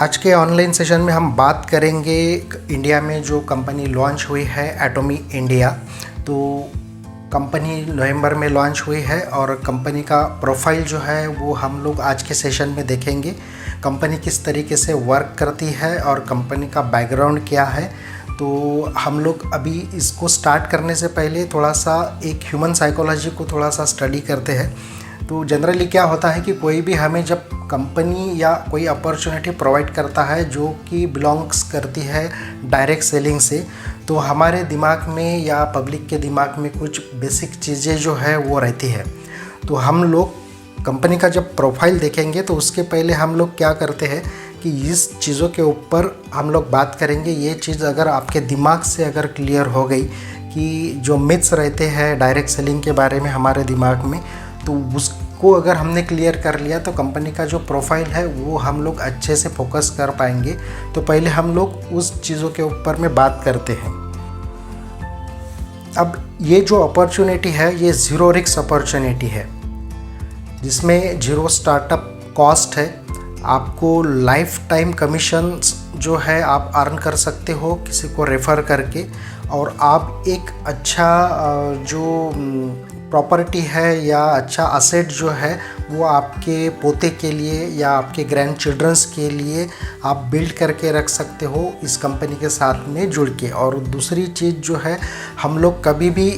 आज के online session में हम बात करेंगे इंडिया में जो कंपनी लॉन्च हुई है एटॉमी इंडिया। तो कंपनी नवंबर में लॉन्च हुई है और कंपनी का प्रोफाइल जो है वो हम लोग आज के सेशन में देखेंगे। कंपनी किस तरीके से वर्क करती है और कंपनी का बैकग्राउंड क्या है। तो हम लोग अभी इसको स्टार्ट करने से पहले थोड़ा सा एक ह्यूमन साइकोलॉजी को थोड़ा सा स्टडी करते हैं। तो जनरली क्या होता है कि कोई भी हमें जब कंपनी या कोई अपॉर्चुनिटी प्रोवाइड करता है जो कि बिलोंग्स करती है डायरेक्ट सेलिंग से, तो हमारे दिमाग में या पब्लिक के दिमाग में कुछ बेसिक चीज़ें जो है वो रहती है। तो हम लोग कंपनी का जब प्रोफाइल देखेंगे तो उसके पहले हम लोग क्या करते हैं कि इस चीज़ों के ऊपर हम लोग बात करेंगे। ये चीज़ अगर आपके दिमाग से अगर क्लियर हो गई कि जो मिथ्स रहते हैं डायरेक्ट सेलिंग के बारे में हमारे दिमाग में, तो उसको अगर हमने क्लियर कर लिया तो कंपनी का जो प्रोफाइल है वो हम लोग अच्छे से फोकस कर पाएंगे। तो पहले हम लोग उस चीज़ों के ऊपर में बात करते हैं। अब ये जो अपॉर्चुनिटी है ये ज़ीरो रिस्क अपॉर्चुनिटी है, जिसमें जीरो स्टार्टअप कॉस्ट है। आपको लाइफ टाइम कमीशन जो है आप अर्न कर सकते हो किसी को रेफ़र करके, और आप एक अच्छा जो प्रॉपर्टी है या अच्छा असेट जो है वो आपके पोते के लिए या आपके ग्रैंड चिल्ड्रंस के लिए आप बिल्ड करके रख सकते हो इस कंपनी के साथ में जुड़ के। और दूसरी चीज़ जो है, हम लोग कभी भी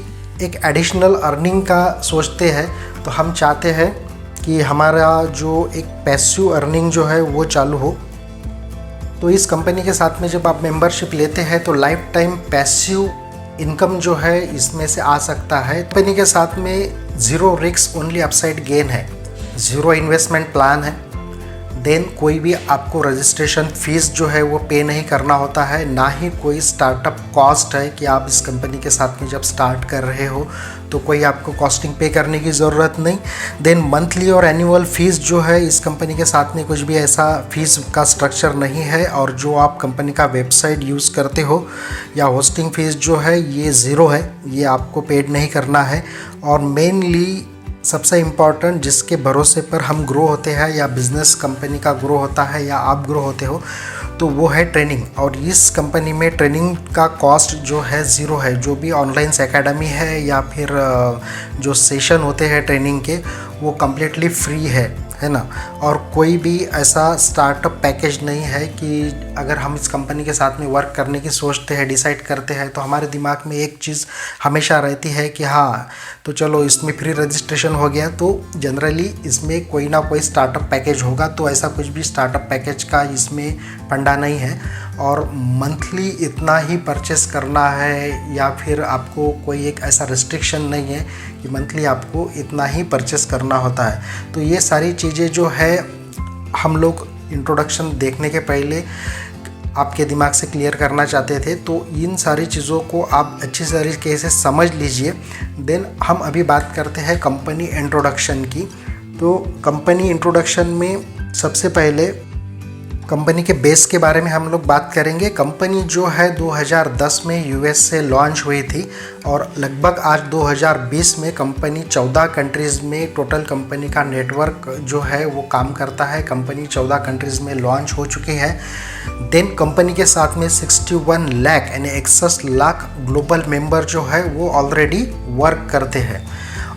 एक एडिशनल अर्निंग का सोचते हैं तो हम चाहते हैं कि हमारा जो एक पैसिव अर्निंग जो है वो चालू हो। तो इस कंपनी के साथ में जब आप मेंबरशिप लेते हैं तो लाइफ टाइम पैसिव इनकम जो है इसमें से आ सकता है। कंपनी के साथ में zero risk only upside gain है, ज़ीरो इन्वेस्टमेंट प्लान है। देन कोई भी आपको रजिस्ट्रेशन फ़ीस जो है वो पे नहीं करना होता है, ना ही कोई स्टार्टअप कॉस्ट है कि आप इस कंपनी के साथ में जब स्टार्ट कर रहे हो तो कोई आपको कॉस्टिंग पे करने की ज़रूरत नहीं। देन मंथली और एनुअल फ़ीस जो है इस कंपनी के साथ में कुछ भी ऐसा फ़ीस का स्ट्रक्चर नहीं है। और जो आप कंपनी का वेबसाइट यूज़ करते हो या होस्टिंग फ़ीस जो है ये ज़ीरो है, ये आपको पेड नहीं करना है। और मेनली सबसे इम्पॉर्टेंट जिसके भरोसे पर हम ग्रो होते हैं या बिज़नेस कंपनी का ग्रो होता है या आप ग्रो होते हो, तो वो है ट्रेनिंग। और इस कंपनी में ट्रेनिंग का कॉस्ट जो है ज़ीरो है। जो भी ऑनलाइन एकेडमी है या फिर जो सेशन होते हैं ट्रेनिंग के वो कम्प्लीटली फ्री है ना। और कोई भी ऐसा स्टार्टअप पैकेज नहीं है कि अगर हम इस कंपनी के साथ में वर्क करने की सोचते हैं, डिसाइड करते हैं, तो हमारे दिमाग में एक चीज़ हमेशा रहती है कि हाँ तो चलो इसमें फ्री रजिस्ट्रेशन हो गया तो जनरली इसमें कोई ना कोई स्टार्टअप पैकेज होगा। तो ऐसा कुछ भी स्टार्टअप पैकेज का इसमें फंडा नहीं है। और मंथली इतना ही परचेस करना है या फिर आपको कोई एक ऐसा रिस्ट्रिक्शन नहीं है कि मंथली आपको इतना ही परचेस करना होता है। तो ये सारी चीज़ें जो है हम लोग इंट्रोडक्शन देखने के पहले आपके दिमाग से क्लियर करना चाहते थे। तो इन सारी चीज़ों को आप अच्छी तरीके से समझ लीजिए। देन हम अभी बात करते हैं कंपनी इंट्रोडक्शन की। तो कंपनी इंट्रोडक्शन में सबसे पहले कंपनी के बेस के बारे में हम लोग बात करेंगे। कंपनी जो है 2010 में यूएस से लॉन्च हुई थी और लगभग आज 2020 में कंपनी 14 कंट्रीज़ में टोटल कंपनी का नेटवर्क जो है वो काम करता है। कंपनी 14 कंट्रीज़ में लॉन्च हो चुकी है। देन कंपनी के साथ में 61 लाख यानी 61 लाख ग्लोबल मेंबर जो है वो ऑलरेडी वर्क करते हैं।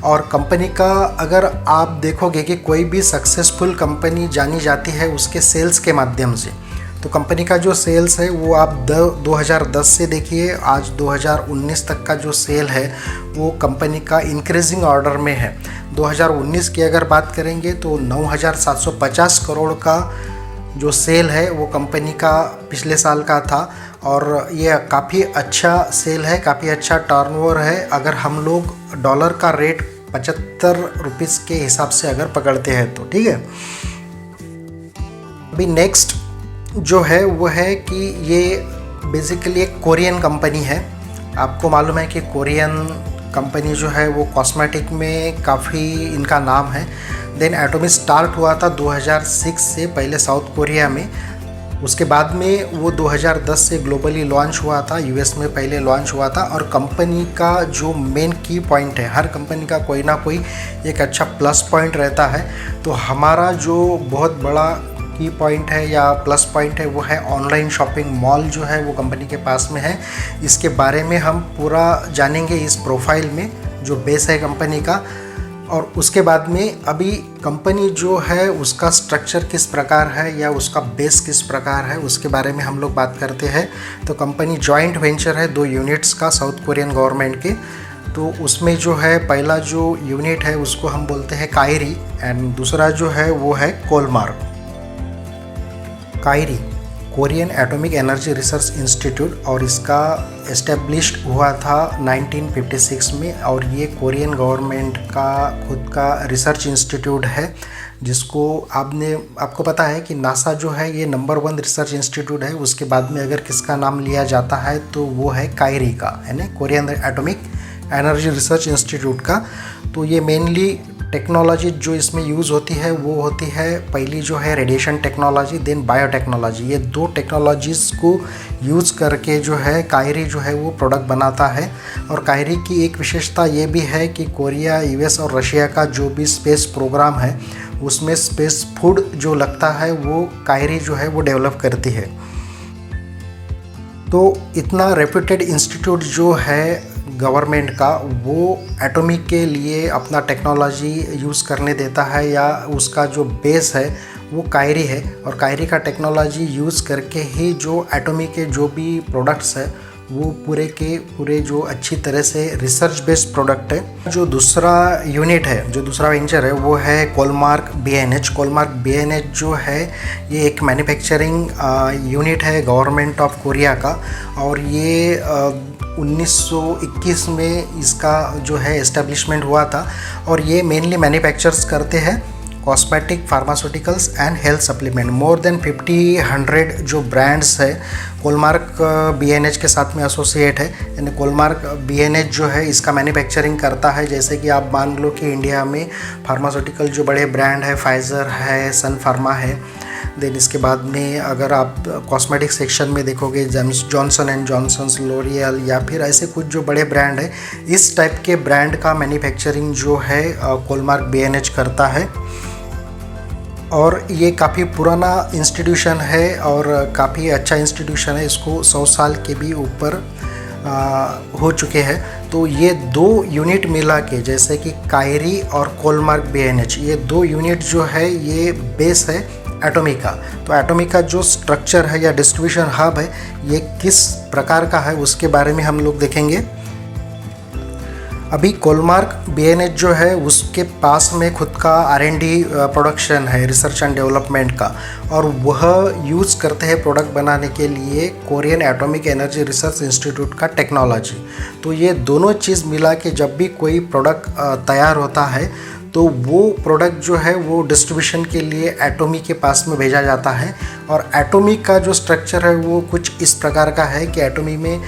और कंपनी का अगर आप देखोगे कि कोई भी सक्सेसफुल कंपनी जानी जाती है उसके सेल्स के माध्यम से। तो कंपनी का जो सेल्स है वो आप 2010 से देखिए आज 2019 तक का जो सेल है वो कंपनी का इंक्रीजिंग ऑर्डर में है। 2019 की अगर बात करेंगे तो 9,750 करोड़ का जो सेल है वो कंपनी का पिछले साल का था। और ये काफ़ी अच्छा सेल है, काफ़ी अच्छा टर्नओवर है अगर हम लोग डॉलर का रेट 75 रुपीज़ के हिसाब से अगर पकड़ते हैं तो, ठीक है। अभी नेक्स्ट जो है वो है कि ये बेसिकली एक कोरियन कंपनी है। आपको मालूम है कि कोरियन कंपनी जो है वो कॉस्मेटिक में काफ़ी इनका नाम है। देन एटॉमी स्टार्ट हुआ था 2006 से पहले साउथ कोरिया में, उसके बाद में वो 2010 से ग्लोबली लॉन्च हुआ था, यूएस में पहले लॉन्च हुआ था। और कंपनी का जो मेन की पॉइंट है, हर कंपनी का कोई ना कोई एक अच्छा प्लस पॉइंट रहता है। तो हमारा जो बहुत बड़ा की पॉइंट है या प्लस पॉइंट है वो है ऑनलाइन शॉपिंग मॉल जो है वो कंपनी के पास में है। इसके बारे में हम पूरा जानेंगे इस प्रोफाइल में, जो बेस है कंपनी का। और उसके बाद में अभी कंपनी जो है उसका स्ट्रक्चर किस प्रकार है या उसका बेस किस प्रकार है उसके बारे में हम लोग बात करते हैं। तो कंपनी जॉइंट वेंचर है 2 यूनिट्स का साउथ कोरियन गवर्नमेंट के। तो उसमें जो है पहला जो यूनिट है उसको हम बोलते हैं कायरी एंड दूसरा जो है वो है कोलमार्क। KAERI Korean atomic energy research institute और इसका एस्टेब्लिश्ड हुआ था 1956 में और ये कोरियन गवर्नमेंट का खुद का रिसर्च इंस्टीट्यूट है, जिसको आपको पता है कि नासा जो है ये नंबर 1 रिसर्च इंस्टीट्यूट है। उसके बाद में अगर किसका नाम लिया जाता है तो वो है कायरी का, है ना, Korean atomic energy research institute का। तो ये मेनली टेक्नोलॉजी जो इसमें यूज़ होती है वो होती है, पहली जो है रेडिएशन टेक्नोलॉजी, देन बायोटेक्नोलॉजी। ये 2 टेक्नोलॉजीज़ को यूज़ करके जो है कायरी जो है वो प्रोडक्ट बनाता है। और कायरी की एक विशेषता ये भी है कि कोरिया, यूएस और रशिया का जो भी स्पेस प्रोग्राम है उसमें स्पेस फूड जो लगता है वो कायरी जो है वो डेवलप करती है। तो इतना रेप्यूटेड इंस्टीट्यूट जो है गवर्नमेंट का वो एटॉमिक के लिए अपना टेक्नोलॉजी यूज़ करने देता है, या उसका जो बेस है वो कायरी है। और कायरी का टेक्नोलॉजी यूज़ करके ही जो एटॉमिक के जो भी प्रोडक्ट्स है वो पूरे के पूरे जो अच्छी तरह से रिसर्च बेस्ड प्रोडक्ट है। जो दूसरा यूनिट है, जो दूसरा वेंचर है वो है कोलमार्क BNH। कोलमार्क BNH जो है ये एक मैन्युफैक्चरिंग यूनिट है गवर्नमेंट ऑफ कोरिया का। और ये 1921 में इसका जो है एस्टेब्लिशमेंट हुआ था। और ये मेनली मैन्युफैक्चर्स करते हैं cosmetic, pharmaceuticals and health supplement. More than 50-100 जो ब्रांड्स है कोलमार्क BNH के साथ में एसोसिएट है। यानी कोलमार्क BNH जो है इसका मैन्युफैक्चरिंग करता है। जैसे कि आप मान लो कि इंडिया में फार्मास्यूटिकल जो बड़े ब्रांड है, फाइज़र है, सन फार्मा है। देन इसके बाद में अगर आप कॉस्मेटिक सेक्शन में देखोगे जॉनसन एंड जॉनसन्स, लोरियल या फिर ऐसे कुछ जो बड़े ब्रांड है, इस टाइप के ब्रांड का मैन्युफैक्चरिंग जो है कोलमार्क BNH करता है। और ये काफ़ी पुराना इंस्टीट्यूशन है और काफ़ी अच्छा इंस्टीट्यूशन है। इसको 100 साल के भी ऊपर हो चुके हैं। तो ये 2 यूनिट मिला के, जैसे कि कायरी और कोलमार्क BNH, ये 2 यूनिट जो है ये बेस है एटॉमिक का। तो एटॉमिक का जो स्ट्रक्चर है या डिस्ट्रीब्यूशन हब है ये किस प्रकार का है उसके बारे में हम लोग देखेंगे। अभी कोलमार्क BNH जो है उसके पास में खुद का R&D प्रोडक्शन है, रिसर्च एंड डेवलपमेंट का, और वह यूज़ करते हैं प्रोडक्ट बनाने के लिए Korean atomic energy research institute का टेक्नोलॉजी। तो ये दोनों चीज़ मिला के जब भी कोई प्रोडक्ट तैयार होता है तो वो प्रोडक्ट जो है वो डिस्ट्रीब्यूशन के लिए एटॉमिक के पास में भेजा जाता है। और एटॉमिक का जो स्ट्रक्चर है वो कुछ इस प्रकार का है कि एटॉमिक में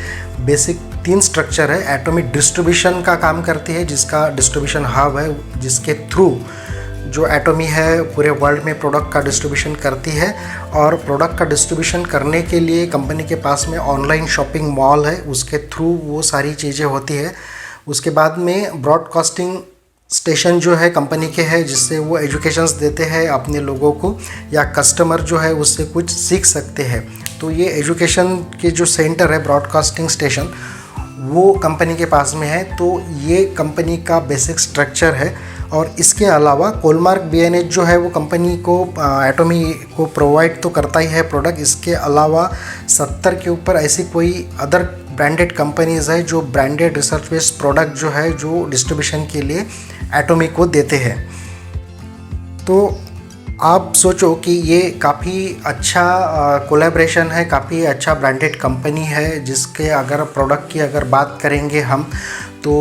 बेसिक 3 स्ट्रक्चर है। एटॉमिक डिस्ट्रीब्यूशन का काम करती है, जिसका डिस्ट्रीब्यूशन हब है, जिसके थ्रू जो एटॉमी है पूरे वर्ल्ड में प्रोडक्ट का डिस्ट्रीब्यूशन करती है। और प्रोडक्ट का डिस्ट्रीब्यूशन करने के लिए कंपनी के पास में ऑनलाइन शॉपिंग मॉल है, उसके थ्रू वो सारी चीज़ें होती है। उसके बाद में ब्रॉडकास्टिंग स्टेशन जो है कंपनी के है, जिससे वो एजुकेशंस देते हैं अपने लोगों को, या कस्टमर जो है उससे कुछ सीख सकते हैं। तो ये एजुकेशन के जो सेंटर है ब्रॉडकास्टिंग स्टेशन वो कंपनी के पास में है। तो ये कंपनी का बेसिक स्ट्रक्चर है। और इसके अलावा कोलमार्क BNH जो है वो कंपनी को एटॉमी को प्रोवाइड तो करता ही है प्रोडक्ट। इसके अलावा 70 के ऊपर ऐसी कोई अदर ब्रांडेड कंपनीज़ है जो ब्रांडेड रिसर्च बेस्ड प्रोडक्ट जो है जो डिस्ट्रीब्यूशन के लिए एटॉमी को देते हैं। तो आप सोचो कि ये काफ़ी अच्छा कोलैबोरेशन है, काफ़ी अच्छा ब्रांडेड कंपनी है, जिसके अगर प्रोडक्ट की अगर बात करेंगे हम तो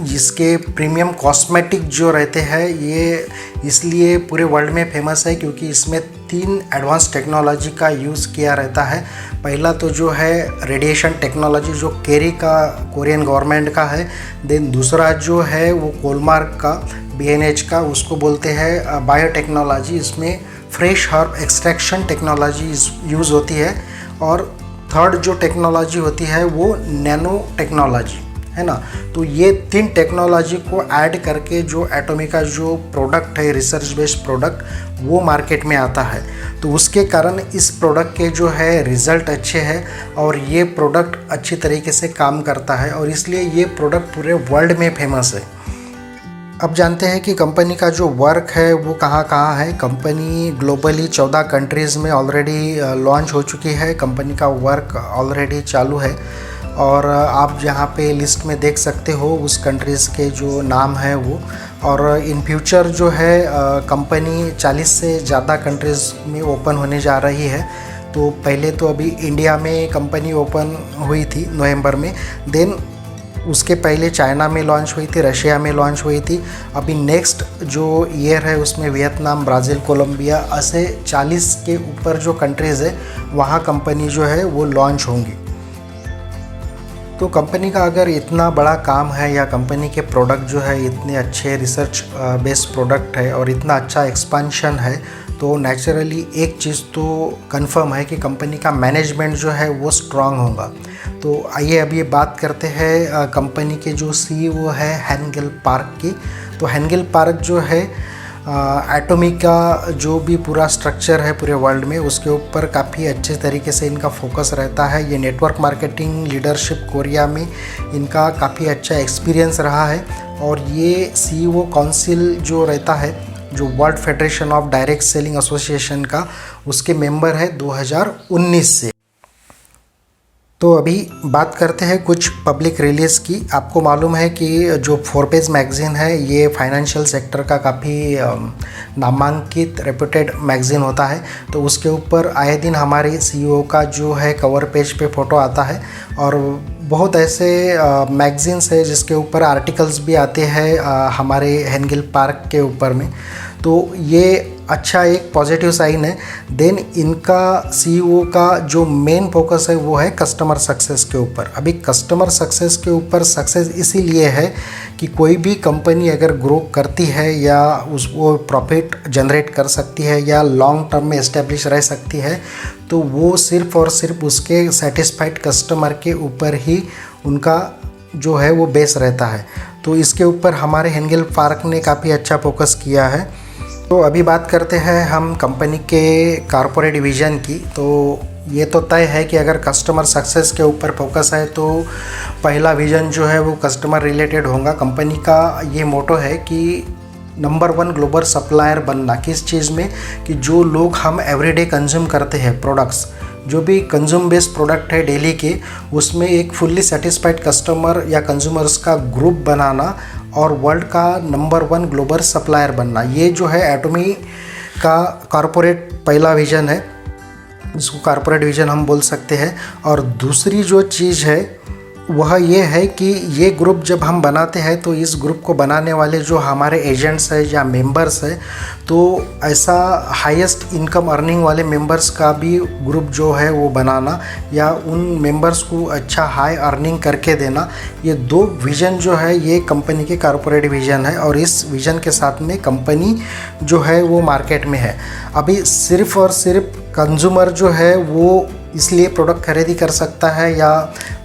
इसके प्रीमियम कॉस्मेटिक जो रहते हैं ये इसलिए पूरे वर्ल्ड में फेमस है क्योंकि इसमें 3 एडवांस टेक्नोलॉजी का यूज़ किया रहता है। पहला तो जो है रेडिएशन टेक्नोलॉजी जो केरी का कोरियन गवर्नमेंट का है। देन दूसरा जो है वो कोलमार्क का BNH का, उसको बोलते हैं बायोटेक्नोलॉजी। इसमें fresh herb extraction technology use होती है। और थर्ड जो टेक्नोलॉजी होती है वो नैनो टेक्नोलॉजी, है ना। तो ये 3 टेक्नोलॉजी को ऐड करके जो एटॉमिक का जो प्रोडक्ट है, रिसर्च बेस्ड प्रोडक्ट, वो मार्केट में आता है। तो उसके कारण इस प्रोडक्ट के जो है रिज़ल्ट अच्छे हैं और ये प्रोडक्ट अच्छी तरीके से काम करता है और इसलिए ये प्रोडक्ट पूरे वर्ल्ड में फेमस है। अब जानते हैं कि कंपनी का जो वर्क है वो कहाँ कहाँ है। कंपनी ग्लोबली 14 कंट्रीज़ में ऑलरेडी लॉन्च हो चुकी है। कंपनी का वर्क ऑलरेडी चालू है और आप यहाँ पे लिस्ट में देख सकते हो उस कंट्रीज़ के जो नाम है वो। और इन फ्यूचर जो है कंपनी 40 से ज़्यादा कंट्रीज़ में ओपन होने जा रही है। तो पहले तो अभी इंडिया में कंपनी ओपन हुई थी नवंबर में, देन उसके पहले चाइना में लॉन्च हुई थी, रशिया में लॉन्च हुई थी। अभी नेक्स्ट जो ईयर है उसमें वियतनाम, ब्राज़ील, कोलंबिया ऐसे 40 के ऊपर जो कंट्रीज़ है वहाँ कंपनी जो है वो लॉन्च होंगी। तो कंपनी का अगर इतना बड़ा काम है या कंपनी के प्रोडक्ट जो है इतने अच्छे रिसर्च बेस्ड प्रोडक्ट है और इतना अच्छा एक्सपेंशन है, तो नेचुरली एक चीज़ तो कंफर्म है कि कंपनी का मैनेजमेंट जो है वो स्ट्रांग होगा। तो आइए अभी बात करते हैं कंपनी के जो सीईओ है हेन गिल पार्क की। तो हेन गिल पार्क जो है एटॉमिक का जो भी पूरा स्ट्रक्चर है पूरे वर्ल्ड में उसके ऊपर काफ़ी अच्छे तरीके से इनका फोकस रहता है। ये नेटवर्क मार्केटिंग लीडरशिप कोरिया में इनका काफ़ी अच्छा एक्सपीरियंस रहा है और ये सीईओ काउंसिल जो रहता है, जो world federation of direct selling association का, उसके मेंबर है 2019 से। तो अभी बात करते हैं कुछ पब्लिक रिलीज़ की। आपको मालूम है कि जो फोर्ब्स मैगज़ीन है ये फाइनेंशियल सेक्टर का काफ़ी नामांकित रेप्यूटेड मैगज़ीन होता है। तो उसके ऊपर आए दिन हमारे सीईओ का जो है कवर पेज पे फ़ोटो आता है और बहुत ऐसे मैगज़ीन्स है जिसके ऊपर आर्टिकल्स भी आते हैं हमारे हेन गिल पार्क के ऊपर में। तो ये अच्छा एक पॉजिटिव साइन है। देन इनका सीईओ का जो मेन फोकस है वो है कस्टमर सक्सेस के ऊपर। अभी कस्टमर सक्सेस के ऊपर सक्सेस इसीलिए है कि कोई भी कंपनी अगर ग्रो करती है या वो प्रॉफिट जनरेट कर सकती है या लॉन्ग टर्म में एस्टेब्लिश रह सकती है, तो वो सिर्फ़ और सिर्फ उसके सेटिस्फाइड कस्टमर के ऊपर ही उनका जो है वो बेस रहता है। तो इसके ऊपर हमारे हेन गिल पार्क ने काफ़ी अच्छा फोकस किया है। तो अभी बात करते हैं हम कंपनी के कॉर्पोरेट विज़न की। तो ये तो तय है कि अगर कस्टमर सक्सेस के ऊपर फोकस है तो पहला विज़न जो है वो कस्टमर रिलेटेड होगा। कंपनी का ये मोटो है कि नंबर 1 ग्लोबल सप्लायर बनना। किस चीज़ में? कि जो लोग हम एवरीडे कंज्यूम करते हैं प्रोडक्ट्स, जो भी कंज्यूम बेस्ड प्रोडक्ट है डेली के, उसमें एक फुल्ली सेटिस्फाइड कस्टमर या कंज्यूमर्स का ग्रुप बनाना और वर्ल्ड का नंबर 1 ग्लोबल सप्लायर बनना। ये जो है एटॉमी का कॉरपोरेट पहला विज़न है, इसको कॉरपोरेट विज़न हम बोल सकते हैं। और दूसरी जो चीज़ है वह ये है कि ये ग्रुप जब हम बनाते हैं तो इस ग्रुप को बनाने वाले जो हमारे एजेंट्स हैं या मेंबर्स हैं, तो ऐसा हाईएस्ट इनकम अर्निंग वाले मेंबर्स का भी ग्रुप जो है वो बनाना या उन मेंबर्स को अच्छा हाई अर्निंग करके देना। ये 2 विज़न जो है ये कंपनी के कॉर्पोरेट विज़न है और इस विज़न के साथ में कंपनी जो है वो मार्केट में है। अभी सिर्फ़ और सिर्फ कंज्यूमर जो है वो इसलिए प्रोडक्ट खरीदी कर सकता है या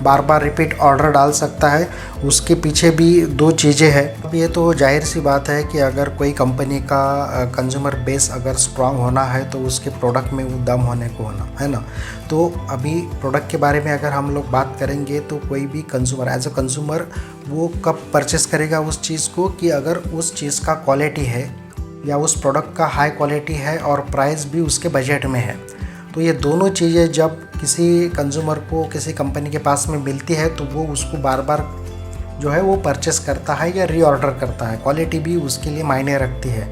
बार बार रिपीट ऑर्डर डाल सकता है, उसके पीछे भी 2 चीज़ें हैं। अब ये तो जाहिर सी बात है कि अगर कोई कंपनी का कंज्यूमर बेस अगर स्ट्रांग होना है तो उसके प्रोडक्ट में वो दम होने को होना है ना। तो अभी प्रोडक्ट के बारे में अगर हम लोग बात करेंगे तो कोई भी कंज्यूमर एज अ कंज्यूमर वो कब परचेस करेगा उस चीज़ को, कि अगर उस चीज़ का क्वालिटी है या उस प्रोडक्ट का हाई क्वालिटी है और प्राइस भी उसके बजट में है। तो ये दोनों चीज़ें जब किसी कंज्यूमर को किसी कंपनी के पास में मिलती है तो वो उसको बार बार जो है वो परचेस करता है या रीऑर्डर करता है। क्वालिटी भी उसके लिए मायने रखती है।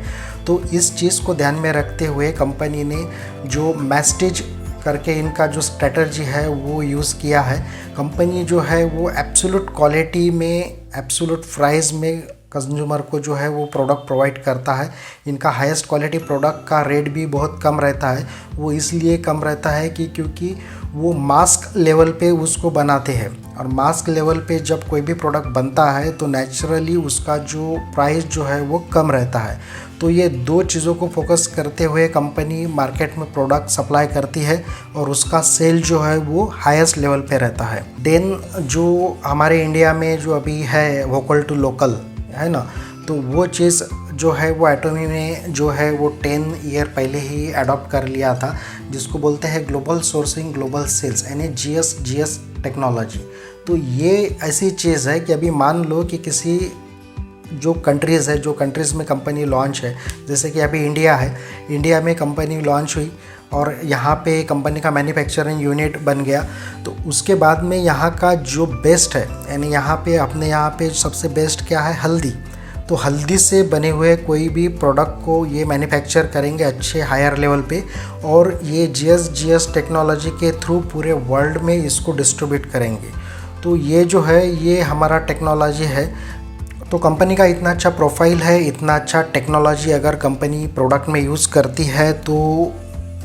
तो इस चीज़ को ध्यान में रखते हुए कंपनी ने जो मैस्टेज करके इनका जो स्ट्रेटजी है वो यूज़ किया है। कंपनी जो है वो एब्सोल्यूट क्वालिटी में, एब्सोल्यूट प्राइस में कंज्यूमर को जो है वो प्रोडक्ट प्रोवाइड करता है। इनका हाईएस्ट क्वालिटी प्रोडक्ट का रेट भी बहुत कम रहता है। वो इसलिए कम रहता है कि क्योंकि वो मास्क लेवल पे उसको बनाते हैं और मास्क लेवल पे जब कोई भी प्रोडक्ट बनता है तो नेचुरली उसका जो प्राइस जो है वो कम रहता है। तो ये दो चीज़ों को फोकस करते हुए कंपनी मार्केट में प्रोडक्ट सप्लाई करती है और उसका सेल जो है वो हाईएस्ट लेवल पे रहता है। देन जो हमारे इंडिया में जो अभी है वोकल टू लोकल है ना, तो वो चीज़ जो है वो एटोमी में जो है वो 10 ईयर पहले ही अडॉप्ट कर लिया था, जिसको बोलते हैं ग्लोबल सोर्सिंग ग्लोबल सेल्स यानी GS टेक्नोलॉजी। तो ये ऐसी चीज़ है कि अभी मान लो कि किसी जो कंट्रीज़ है, जो कंट्रीज़ में कंपनी लॉन्च है, जैसे कि अभी इंडिया है, इंडिया में कंपनी लॉन्च हुई और यहाँ पे कंपनी का मैन्युफैक्चरिंग यूनिट बन गया, तो उसके बाद में यहाँ का जो बेस्ट है यानी यहाँ पे अपने यहाँ पे सबसे बेस्ट क्या है, हल्दी। तो हल्दी से बने हुए कोई भी प्रोडक्ट को ये मैन्युफैक्चर करेंगे अच्छे हायर लेवल पे और ये GS टेक्नोलॉजी के थ्रू पूरे वर्ल्ड में इसको डिस्ट्रीब्यूट करेंगे। तो ये जो है ये हमारा टेक्नोलॉजी है। तो कंपनी का इतना अच्छा प्रोफाइल है, इतना अच्छा टेक्नोलॉजी अगर कंपनी प्रोडक्ट में यूज़ करती है तो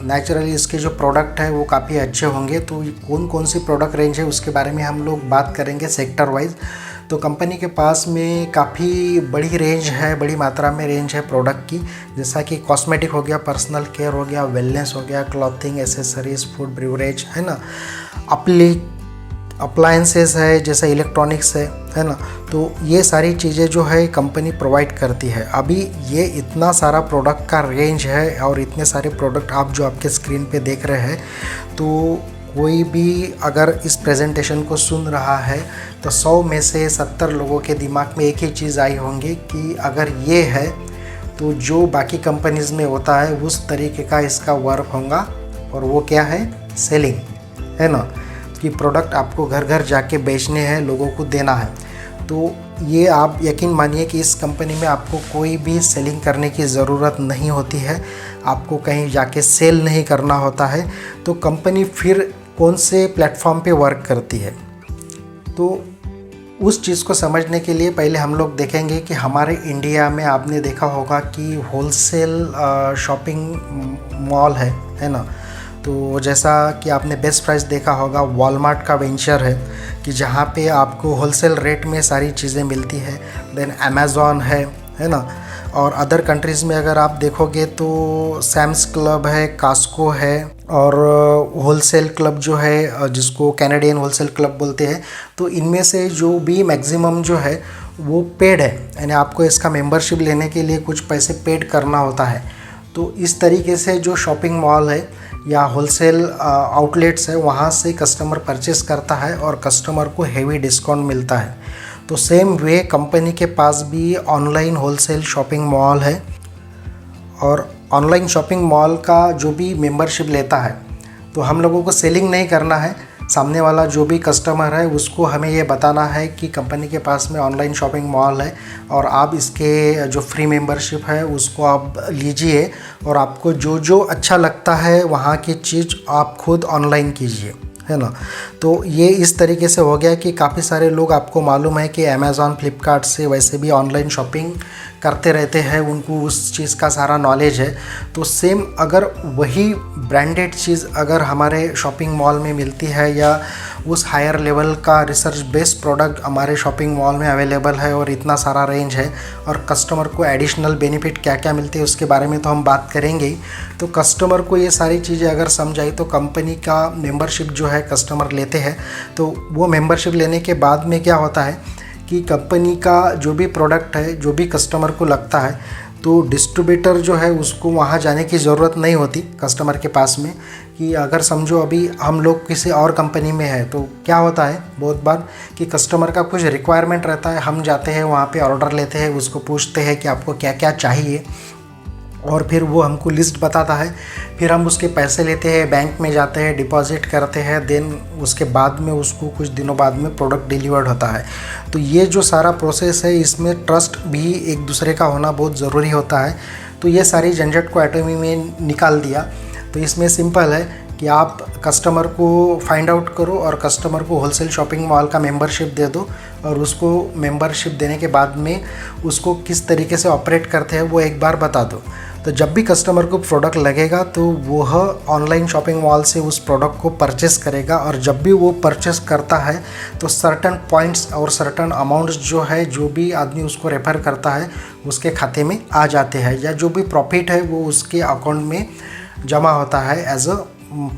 नेचुरली इसके जो प्रोडक्ट है वो काफ़ी अच्छे होंगे। तो कौन कौन सी प्रोडक्ट रेंज है उसके बारे में हम लोग बात करेंगे सेक्टर वाइज। तो कंपनी के पास में काफ़ी बड़ी रेंज है, बड़ी मात्रा में रेंज है प्रोडक्ट की, जैसा कि कॉस्मेटिक हो गया, पर्सनल केयर हो गया, वेलनेस हो गया, क्लॉथिंग, एसेसरीज, फूड, ब्रिवरेज है ना, अप्लायंसेस है जैसे इलेक्ट्रॉनिक्स है ना। तो ये सारी चीज़ें जो है कंपनी प्रोवाइड करती है। अभी ये इतना सारा प्रोडक्ट का रेंज है और इतने सारे प्रोडक्ट आप जो आपके स्क्रीन पे देख रहे हैं, तो कोई भी अगर इस प्रेजेंटेशन को सुन रहा है तो 100 में से 70 लोगों के दिमाग में एक ही चीज़ आई होंगी कि अगर ये है तो जो बाकी कंपनीज़ में होता है उस तरीके का इसका वर्क होगा, और वो क्या है, सेलिंग है ना, कि प्रोडक्ट आपको घर घर जाके बेचने हैं, लोगों को देना है। तो ये आप यकीन मानिए कि इस कंपनी में आपको कोई भी सेलिंग करने की ज़रूरत नहीं होती है, आपको कहीं जाके सेल नहीं करना होता है। तो कंपनी फिर कौन से प्लेटफॉर्म पे वर्क करती है, तो उस चीज़ को समझने के लिए पहले हम लोग देखेंगे कि हमारे इंडिया में आपने देखा होगा कि होलसेल शॉपिंग मॉल है ना। तो जैसा कि आपने बेस्ट प्राइस देखा होगा, वॉलमार्ट का वेंचर है कि जहाँ पे आपको होलसेल रेट में सारी चीज़ें मिलती है। देन अमेज़ॉन है ना। और अदर कंट्रीज़ में अगर आप देखोगे तो सैम्स क्लब है, कास्को है, और होलसेल क्लब जो है जिसको कैनेडियन होलसेल क्लब बोलते हैं। तो इनमें से जो भी मैक्सिमम जो है वो पेड है, यानी आपको इसका मेंबरशिप लेने के लिए कुछ पैसे पेड करना होता है। तो इस तरीके से जो शॉपिंग मॉल है या होलसेल आउटलेट्स है वहाँ से कस्टमर परचेस करता है और कस्टमर को हेवी डिस्काउंट मिलता है। तो सेम वे कंपनी के पास भी ऑनलाइन होलसेल शॉपिंग मॉल है, और ऑनलाइन शॉपिंग मॉल का जो भी मेंबरशिप लेता है, तो हम लोगों को सेलिंग नहीं करना है, सामने वाला जो भी कस्टमर है उसको हमें ये बताना है कि कंपनी के पास में ऑनलाइन शॉपिंग मॉल है और आप इसके जो फ्री मेंबरशिप है उसको आप लीजिए, और आपको जो जो अच्छा लगता है वहाँ की चीज़ आप खुद ऑनलाइन कीजिए, है ना। तो ये इस तरीके से हो गया कि काफ़ी सारे लोग, आपको मालूम है कि अमेज़ॉन, फ्लिपकार्ट से वैसे भी ऑनलाइन शॉपिंग करते रहते हैं, उनको उस चीज़ का सारा नॉलेज है। तो सेम अगर वही ब्रांडेड चीज़ अगर हमारे शॉपिंग मॉल में मिलती है या उस हायर लेवल का रिसर्च बेस्ड प्रोडक्ट हमारे शॉपिंग मॉल में अवेलेबल है और इतना सारा रेंज है, और कस्टमर को एडिशनल बेनिफिट क्या क्या मिलते हैं उसके बारे में तो हम बात करेंगे ही। तो कस्टमर को ये सारी चीज़ें अगर समझाई तो कंपनी का मेंबरशिप जो है कस्टमर लेते हैं, तो वो मेंबरशिप लेने के बाद में क्या होता है कि कंपनी का जो भी प्रोडक्ट है, जो भी कस्टमर को लगता है, तो डिस्ट्रीब्यूटर जो है उसको वहाँ जाने की ज़रूरत नहीं होती कस्टमर के पास में। कि अगर समझो अभी हम लोग किसी और कंपनी में है तो क्या होता है बहुत बार कि कस्टमर का कुछ रिक्वायरमेंट रहता है, हम जाते हैं वहाँ पे ऑर्डर लेते हैं, उसको पूछते हैं कि आपको क्या क्या चाहिए, और फिर वो हमको लिस्ट बताता है, फिर हम उसके पैसे लेते हैं, बैंक में जाते हैं, डिपॉजिट करते हैं, देन उसके बाद में उसको कुछ दिनों बाद में प्रोडक्ट डिलीवर्ड होता है। तो ये जो सारा प्रोसेस है इसमें ट्रस्ट भी एक दूसरे का होना बहुत ज़रूरी होता है। तो ये सारी झंझट को एटोमी में निकाल दिया। तो इसमें सिंपल है कि आप कस्टमर को फाइंड आउट करो और कस्टमर को होलसेल शॉपिंग मॉल का मेंबरशिप दे दो, और उसको मेंबरशिप देने के बाद में उसको किस तरीके से ऑपरेट करते हैं वो एक बार बता दो। तो तो जब भी कस्टमर को प्रोडक्ट लगेगा तो वह ऑनलाइन शॉपिंग मॉल से उस प्रोडक्ट को परचेस करेगा, और जब भी वो परचेस करता है तो सर्टन पॉइंट्स और सर्टन अमाउंट्स जो है, जो भी आदमी उसको रेफ़र करता है उसके खाते में आ जाते हैं, या जो भी प्रॉफिट है वो उसके अकाउंट में जमा होता है एज अ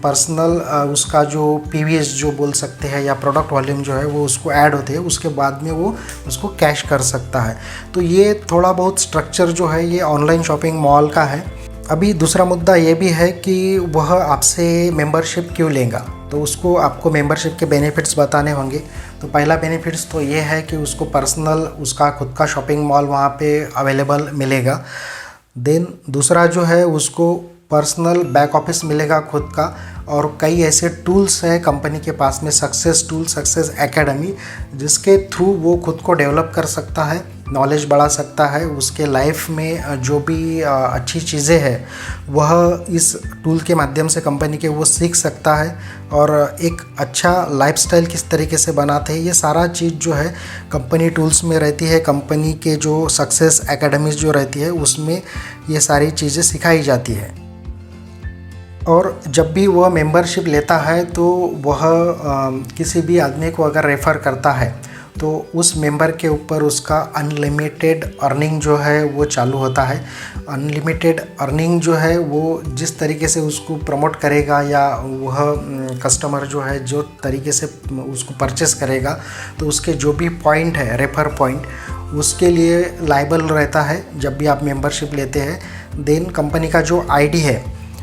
पर्सनल। उसका जो पीवीएस जो बोल सकते हैं या प्रोडक्ट वॉल्यूम जो है वो उसको ऐड होते हैं, उसके बाद में वो उसको कैश कर सकता है। तो ये थोड़ा बहुत स्ट्रक्चर जो है ये ऑनलाइन शॉपिंग मॉल का है। अभी दूसरा मुद्दा ये भी है कि वह आपसे मेंबरशिप क्यों लेगा, तो उसको आपको मेंबरशिप के बेनिफिट्स बताने होंगे। तो पहला बेनिफिट्स तो ये है कि उसको पर्सनल उसका खुद का शॉपिंग मॉल वहाँ पे अवेलेबल मिलेगा। देन दूसरा जो है उसको पर्सनल बैक ऑफिस मिलेगा खुद का, और कई ऐसे टूल्स हैं कंपनी के पास में, सक्सेस टूल, सक्सेस एकेडमी, जिसके थ्रू वो खुद को डेवलप कर सकता है, नॉलेज बढ़ा सकता है, उसके लाइफ में जो भी अच्छी चीज़ें हैं वह इस टूल के माध्यम से कंपनी के वो सीख सकता है, और एक अच्छा लाइफस्टाइल किस तरीके से बनाते हैं ये सारा चीज़ जो है कंपनी टूल्स में रहती है। कंपनी के जो सक्सेस एकेडमीज जो रहती है उसमें ये सारी चीज़ें सिखाई जाती है। और जब भी वह मेंबरशिप लेता है तो वह किसी भी आदमी को अगर रेफ़र करता है तो उस मेंबर के ऊपर उसका अनलिमिटेड अर्निंग जो है वो चालू होता है। अनलिमिटेड अर्निंग जो है वो जिस तरीके से उसको प्रमोट करेगा, या वह कस्टमर जो है जो तरीके से उसको परचेस करेगा, तो उसके जो भी पॉइंट है, रेफर पॉइंट, उसके लिए लायबल रहता है जब भी आप मेंबरशिप लेते हैं। देन कंपनी का जो आईडी है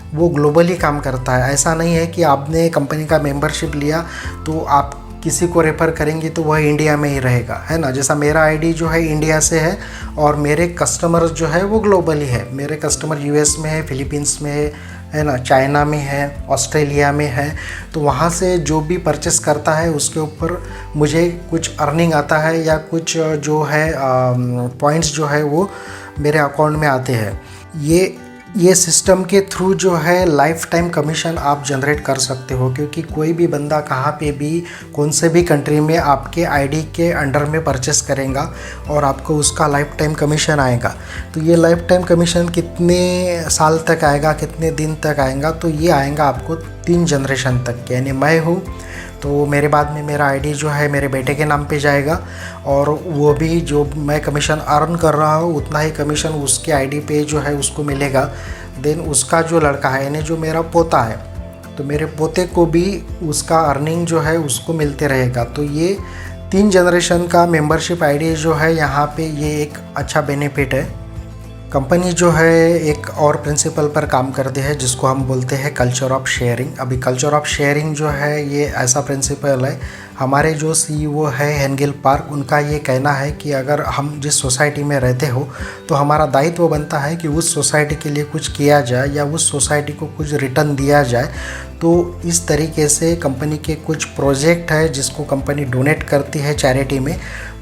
वो ग्लोबली काम करता है। ऐसा नहीं है कि आपने कंपनी का मेंबरशिप लिया तो आप किसी को रेफ़र करेंगे तो वह इंडिया में ही रहेगा, है ना। जैसा मेरा आईडी जो है इंडिया से है और मेरे कस्टमर जो है वो ग्लोबली है। मेरे कस्टमर यूएस में है, फिलीपींस में है ना, चाइना में है, ऑस्ट्रेलिया में है। तो वहाँ से जो भी परचेस करता है उसके ऊपर मुझे कुछ अर्निंग आता है, या कुछ जो है पॉइंट्स जो है वो मेरे अकाउंट में आते हैं। ये सिस्टम के थ्रू जो है लाइफ टाइम कमीशन आप जनरेट कर सकते हो, क्योंकि कोई भी बंदा कहाँ पे भी कौन से भी कंट्री में आपके आईडी के अंडर में परचेस करेगा और आपको उसका लाइफ टाइम कमीशन आएगा। तो ये लाइफ टाइम कमीशन कितने साल तक आएगा, कितने दिन तक आएगा, तो ये आएगा आपको 3 जनरेशन तक। यानी मैं हूँ तो मेरे बाद में मेरा आईडी जो है मेरे बेटे के नाम पे जाएगा, और वो भी जो मैं कमीशन अर्न कर रहा हूँ उतना ही कमीशन उसके आईडी पे जो है उसको मिलेगा। देन उसका जो लड़का है, यानी जो मेरा पोता है, तो मेरे पोते को भी उसका अर्निंग जो है उसको मिलते रहेगा। तो ये 3 जनरेशन का मेंबरशिप आईडी जो है यहाँ पे ये एक अच्छा बेनिफिट है। कंपनी जो है एक और प्रिंसिपल पर काम करती है जिसको हम बोलते हैं कल्चर ऑफ शेयरिंग। अभी कल्चर ऑफ शेयरिंग जो है ये ऐसा प्रिंसिपल है, हमारे जो सीईओ है हेनगिल पार्क, उनका ये कहना है कि अगर हम जिस सोसाइटी में रहते हो तो हमारा दायित्व बनता है कि उस सोसाइटी के लिए कुछ किया जाए या उस सोसाइटी को कुछ रिटर्न दिया जाए। तो इस तरीके से कंपनी के कुछ प्रोजेक्ट है जिसको कंपनी डोनेट करती है चैरिटी में।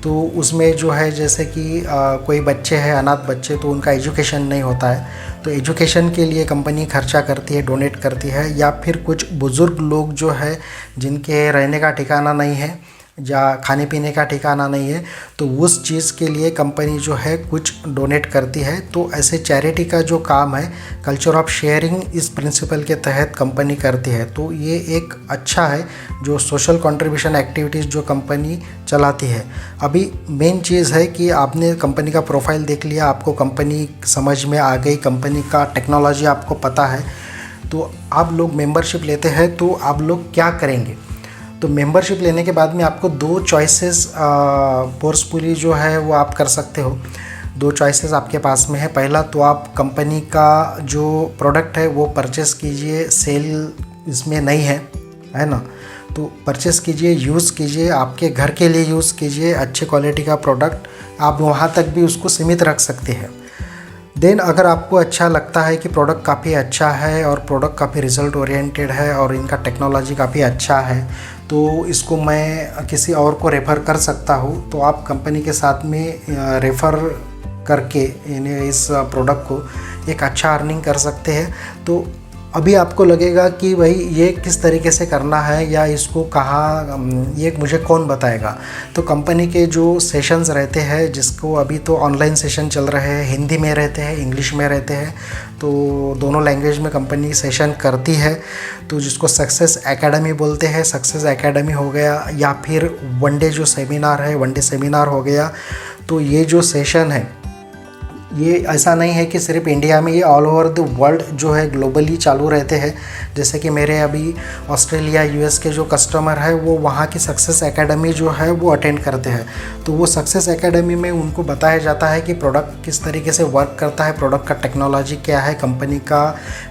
तो उसमें जो है जैसे कि कोई बच्चे हैं अनाथ बच्चे, तो उनका एजुकेशन नहीं होता है, तो एजुकेशन के लिए कंपनी खर्चा करती है, डोनेट करती है। या फिर कुछ बुज़ुर्ग लोग जो है जिनके रहने का ठिकाना नहीं है या खाने पीने का ठिकाना नहीं है, तो उस चीज़ के लिए कंपनी जो है कुछ डोनेट करती है। तो ऐसे चैरिटी का जो काम है कल्चर ऑफ शेयरिंग इस प्रिंसिपल के तहत कंपनी करती है। तो ये एक अच्छा है जो सोशल कंट्रीब्यूशन एक्टिविटीज़ जो कंपनी चलाती है। अभी मेन चीज़ है कि आपने कंपनी का प्रोफाइल देख लिया, आपको कंपनी समझ में आ गई, कंपनी का टेक्नोलॉजी आपको पता है, तो आप लोग मेंबरशिप लेते हैं तो आप लोग क्या करेंगे। तो मेंबरशिप लेने के बाद में आपको 2 चॉइसेस फोर्सफुली जो है वो आप कर सकते हो। 2 चॉइसेस आपके पास में है। पहला तो आप कंपनी का जो प्रोडक्ट है वो परचेस कीजिए, सेल इसमें नहीं है ना, तो परचेस कीजिए, यूज़ कीजिए, आपके घर के लिए यूज़ कीजिए, अच्छे क्वालिटी का प्रोडक्ट, आप वहाँ तक भी उसको सीमित रख सकते हैं। देन अगर आपको अच्छा लगता है कि प्रोडक्ट काफ़ी अच्छा है और प्रोडक्ट काफ़ी रिज़ल्ट ओरिएंटेड है और इनका टेक्नोलॉजी काफ़ी अच्छा है, तो इसको मैं किसी और को रेफ़र कर सकता हूँ, तो आप कंपनी के साथ में रेफ़र करके इस प्रोडक्ट को एक अच्छा अर्निंग कर सकते हैं। तो अभी आपको लगेगा कि भाई ये किस तरीके से करना है या इसको कहाँ, ये मुझे कौन बताएगा। तो कंपनी के जो सेशंस रहते हैं, जिसको अभी तो ऑनलाइन सेशन चल रहे हैं, हिंदी में रहते हैं, इंग्लिश में रहते हैं, तो दोनों लैंग्वेज में कंपनी सेशन करती है। तो जिसको सक्सेस एकेडमी बोलते हैं, सक्सेस एकेडमी हो गया, या फिर वन डे जो सेमिनार है, वन डे सेमिनार हो गया। तो ये जो सेशन है, ये ऐसा नहीं है कि सिर्फ इंडिया में, ये ऑल ओवर द वर्ल्ड जो है ग्लोबली चालू रहते हैं। जैसे कि मेरे अभी ऑस्ट्रेलिया, यूएस के जो कस्टमर है वो वहाँ की सक्सेस एकेडमी जो है वो अटेंड करते हैं। तो वो सक्सेस एकेडमी में उनको बताया जाता है कि प्रोडक्ट किस तरीके से वर्क करता है, प्रोडक्ट का टेक्नोलॉजी क्या है, कंपनी का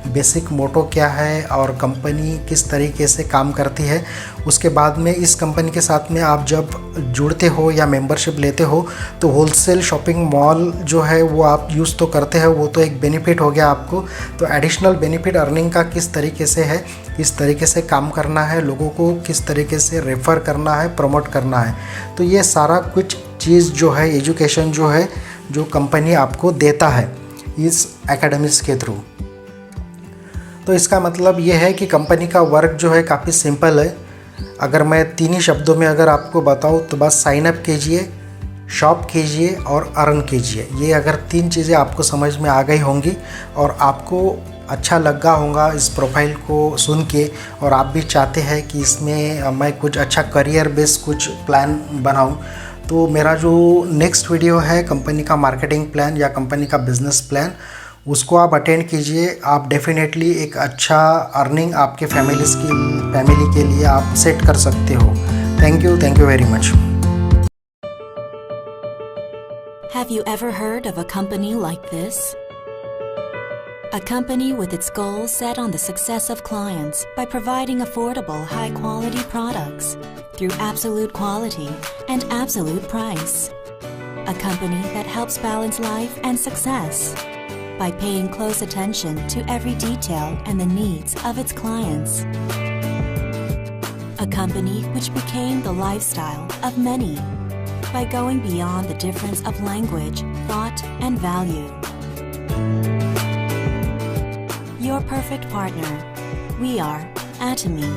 बेसिक मोटो क्या है और कंपनी किस तरीके से काम करती है। उसके बाद में इस कंपनी के साथ में आप जब जुड़ते हो या मेंबरशिप लेते हो तो होलसेल शॉपिंग मॉल जो है वो आप यूज़ तो करते हो, वो तो एक बेनिफिट हो गया आपको। तो एडिशनल बेनिफिट अर्निंग का किस तरीके से है, किस तरीके से काम करना है, लोगों को किस तरीके से रेफ़र करना है, प्रमोट करना है, तो ये सारा कुछ चीज़ जो है, एजुकेशन जो है, जो कंपनी आपको देता है इस एकेडमीज़ के थ्रू। तो इसका मतलब ये है कि कंपनी का वर्क जो है काफ़ी सिंपल है। अगर मैं 3 ही शब्दों में अगर आपको बताऊँ तो बस साइन अप कीजिए, शॉप कीजिए और अर्न कीजिए। ये अगर 3 चीज़ें आपको समझ में आ गई होंगी और आपको अच्छा लगा होगा इस प्रोफाइल को सुन के, और आप भी चाहते हैं कि इसमें मैं कुछ अच्छा करियर बेस कुछ प्लान बनाऊं, तो मेरा जो नेक्स्ट वीडियो है कंपनी का मार्केटिंग प्लान या कंपनी का बिजनेस प्लान, उसको आप अटेंड कीजिए। आप डेफिनेटली एक अच्छा अर्निंग आपके फैमिली के लिए आप सेट कर सकते हो। Thank you very much. Have you ever heard of a company like this? A company with its goals set on the success of clients by providing affordable, high-quality products through absolute quality and absolute price. A company that helps balance life and success by paying close attention to every detail and the needs of its clients. A company which became the lifestyle of many by going beyond the difference of language, thought, and value. Your perfect partner. We are Atomy.